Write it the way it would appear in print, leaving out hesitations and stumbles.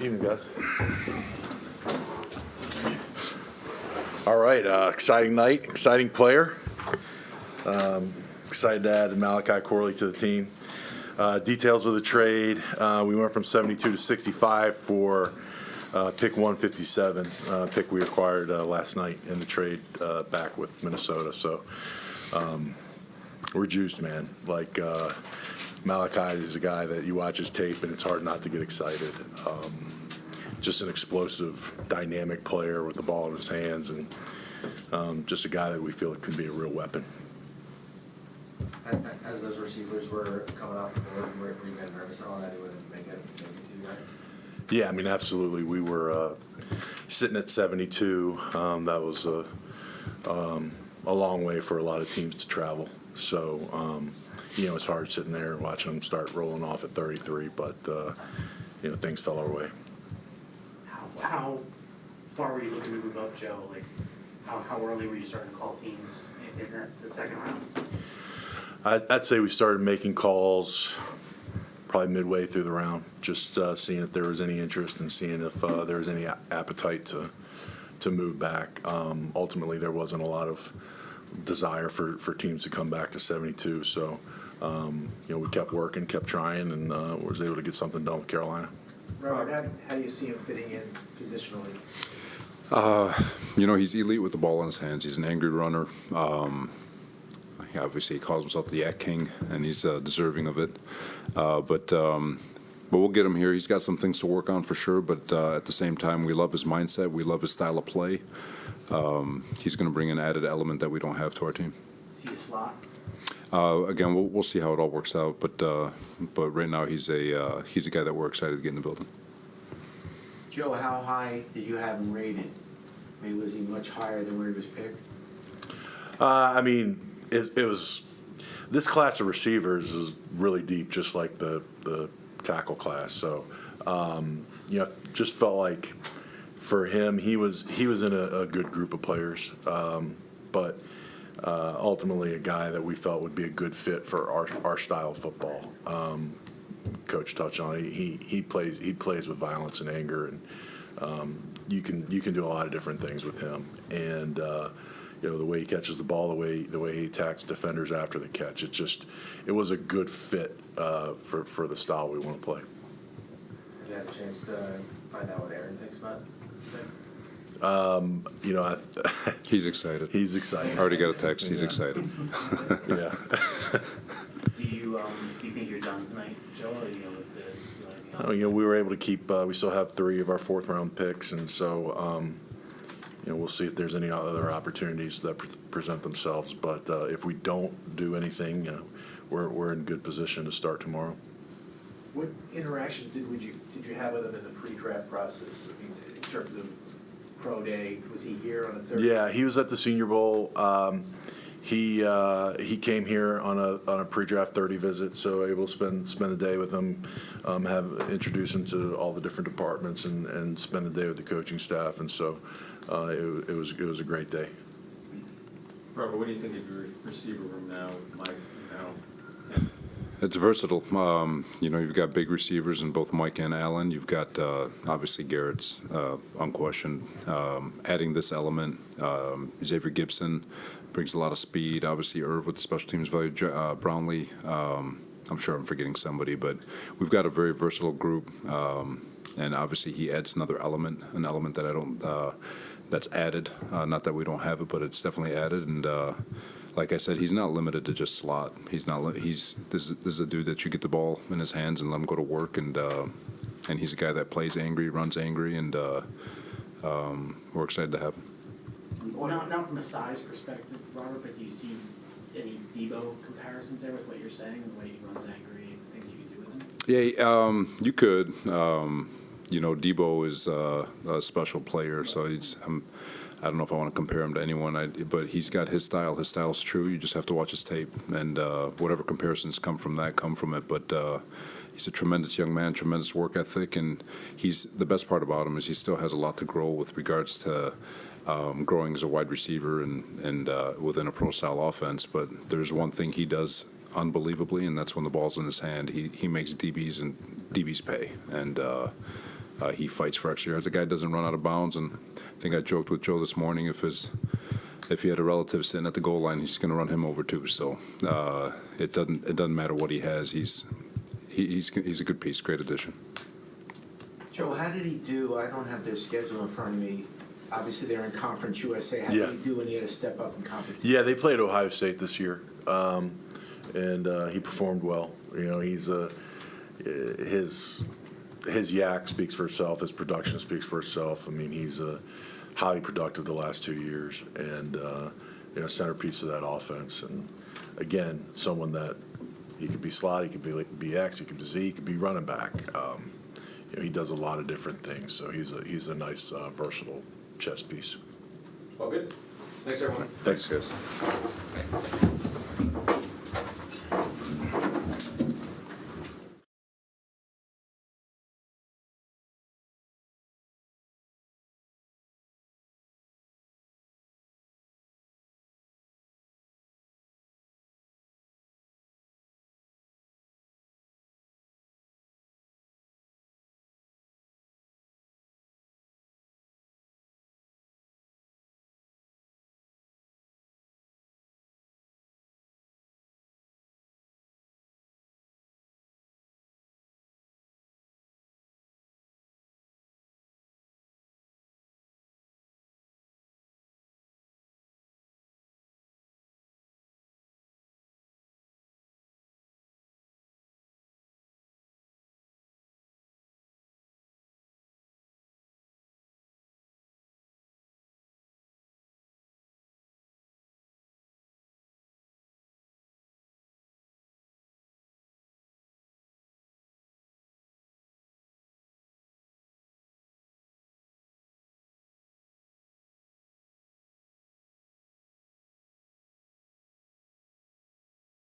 Evening, guys. All right, exciting night, exciting player. Excited to add Malachi Corley to the team. Details of the trade: we went from 72 to 65 for pick 157, pick we acquired last night in the trade back with Minnesota. So we're juiced, man. Like Malachi is a guy that you watch his tape and it's hard not to get excited. Just an explosive, dynamic player with the ball in his hands, and just a guy that we feel could be a real weapon. As those receivers were coming off the board, were you guys nervous at all that he wouldn't make it to you guys? Yeah, I mean, absolutely. We were sitting at 72. That was a long way for a lot of teams to travel. So, it's hard sitting there and watching them start rolling off at 33, but, things fell our way. How far were you looking to move up, Joe? Like, how early were you starting to call teams in that second round? I'd say we started making calls probably midway through the round, just seeing if there was any interest and seeing if there was any appetite to move back. Ultimately, there wasn't a lot of desire for teams to come back to 72. So, we kept working, kept trying, and was able to get something done with Carolina. Robert, how do you see him fitting in positionally? He's elite with the ball in his hands. He's an angry runner. Obviously, he calls himself the Yak King, and he's deserving of it. But we'll get him here. He's got some things to work on for sure, but at the same time, we love his mindset. We love his style of play. He's going to bring an added element that we don't have to our team. Is he a slot? Again, we'll see how it all works out, but right now he's a guy that we're excited to get in the building. Joe, how high did you have him rated? I mean, was he much higher than where he was picked? It was this class of receivers is really deep, just like the tackle class. So, just felt like for him, he was in a good group of players, but. Ultimately, a guy that we felt would be a good fit for our style of football. Coach touched on it. He plays with violence and anger, and you can do a lot of different things with him. And the way he catches the ball, the way he attacks defenders after the catch, it was a good fit for the style we want to play. Have you had a chance to find out what Aaron thinks about it? He's excited. He's excited. I already got a text. He's excited. Yeah. Do you think you're done tonight, Joe? Or with the anything else? We were able to keep. We still have 3 of our 4th round picks, and so we'll see if there's any other opportunities that present themselves. But if we don't do anything, we're in good position to start tomorrow. What interactions did you have with him in the pre-draft process? I mean, in terms of pro day, was he here on a Thursday? Yeah, he was at the Senior Bowl. He came here on a pre-draft 30 visit, so able to spend the day with him, introduce him to all the different departments, and spend the day with the coaching staff. And so it was a great day. Robert, what do you think of your receiver room now, Mike? It's versatile. You've got big receivers in both Mike and Allen. You've got obviously Garrett's unquestioned. Adding this element, Xavier Gibson brings a lot of speed. Obviously, Irv with the special teams value. Brownlee. I'm sure I'm forgetting somebody, but we've got a very versatile group. And obviously, he adds another element, an element that I don't. That's added. Not that we don't have it, but it's definitely added. And like I said, he's not limited to just slot. This is a dude that you get the ball in his hands and let him go to work, and he's a guy that plays angry, runs angry, and we're excited to have him. Well, not from a size perspective, Robert, but do you see any Debo comparisons there with what you're saying, the way he runs angry, and things you can do with him? Yeah, you could. Debo is a special player, so I don't know if I want to compare him to anyone, but he's got his style. His style's true. You just have to watch his tape, and whatever comparisons come from it. But he's a tremendous young man, tremendous work ethic, and the best part about him is he still has a lot to grow with regards to growing as a wide receiver and within a pro-style offense. But there's one thing he does unbelievably, and that's when the ball's in his hand. He makes DBs pay, and he fights for extra yards. The guy doesn't run out of bounds, and I think I joked with Joe this morning, if he had a relative sitting at the goal line, he's going to run him over too. So it doesn't matter what he has. He's a good piece, great addition. Joe, how did he do? I don't have their schedule in front of me. Obviously, they're in Conference USA. How Yeah. did he do when he had to step up in competition? Yeah, they played Ohio State this year, and he performed well. You know, his yak speaks for itself. His production speaks for itself. I mean, he's highly productive the last 2 years, and centerpiece of that offense. And again, someone that he could be slot, he could be X, he could be Z, he could be running back. He does a lot of different things. So he's a nice versatile chess piece. All good? Thanks, everyone. Thanks, guys.